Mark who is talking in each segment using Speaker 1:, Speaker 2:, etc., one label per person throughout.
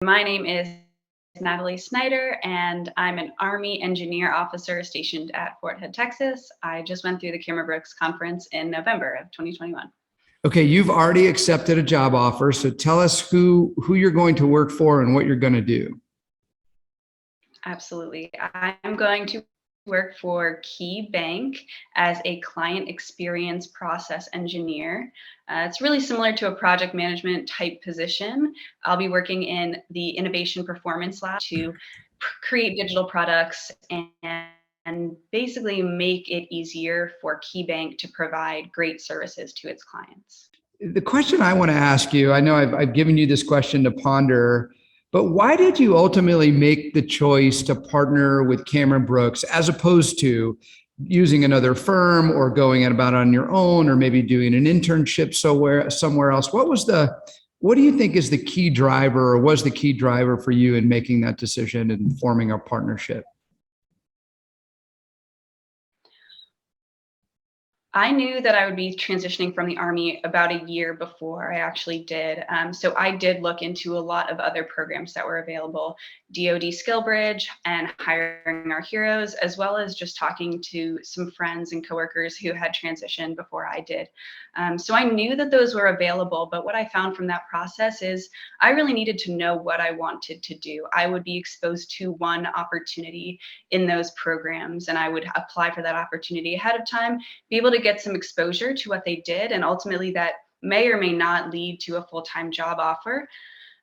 Speaker 1: My name is Natalie Snyder, and I'm an Army engineer officer stationed at Fort Hood, Texas. I just went through the Cameron Brooks conference in November of 2021.
Speaker 2: Okay, you've already accepted a job offer, so tell us who you're going to work for and what you're going to do.
Speaker 1: Absolutely. I'm going to work for Key Bank as a client experience process engineer. It's really similar to a project management type position. I'll be working in the innovation performance lab to create digital products and basically make it easier for Key Bank to provide great services to its clients.
Speaker 2: The question I want to ask you, I know I've given you this question to ponder, but why did you ultimately make the choice to partner with Cameron Brooks as opposed to using another firm or going about on your own or maybe doing an internship somewhere else? What do you think is the key driver or was the key driver for you in making that decision and forming a partnership?
Speaker 1: I knew that I would be transitioning from the Army about a year before I actually did. So I did look into a lot of other programs that were available, DoD Skill Bridge and Hiring Our Heroes, as well as just talking to some friends and coworkers who had transitioned before I did. So I knew that those were available, but what I found from that process is I really needed to know what I wanted to do. I would be exposed to one opportunity in those programs, and I would apply for that opportunity ahead of time, be able to get some exposure to what they did, and ultimately that may or may not lead to a full-time job offer.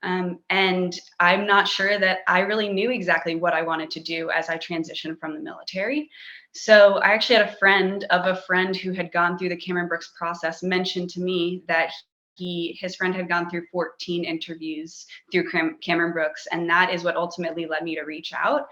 Speaker 1: And I'm not sure that I really knew exactly what I wanted to do as I transitioned from the military. So I actually had a friend of a friend who had gone through the Cameron Brooks process mention to me that his friend had gone through 14 interviews through Cameron Brooks, and that is what ultimately led me to reach out.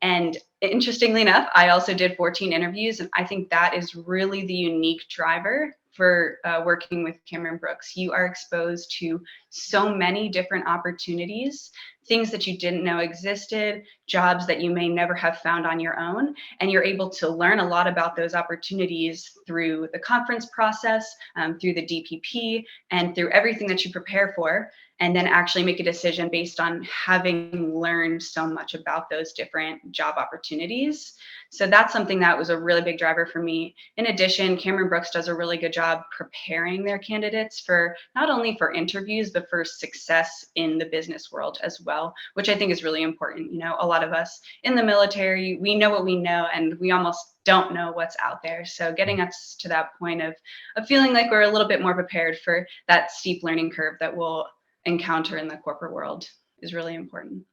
Speaker 1: And interestingly enough, I also did 14 interviews, and I think that is really the unique driver for working with Cameron Brooks. You are exposed to so many different opportunities, things that you didn't know existed, jobs that you may never have found on your own, and you're able to learn a lot about those opportunities through the conference process, through the DPP, and through everything that you prepare for, and then actually make a decision based on having learned so much about those different job opportunities. So that's something that was a really big driver for me. In addition, Cameron Brooks does a really good job preparing their candidates for not only for interviews, but for success in the business world as well, which I think is really important. You know, a lot of us in the military, we know what we know, and we almost don't know what's out there. So getting us to that point of feeling like we're a little bit more prepared for that steep learning curve that we'll encounter in the corporate world is really important.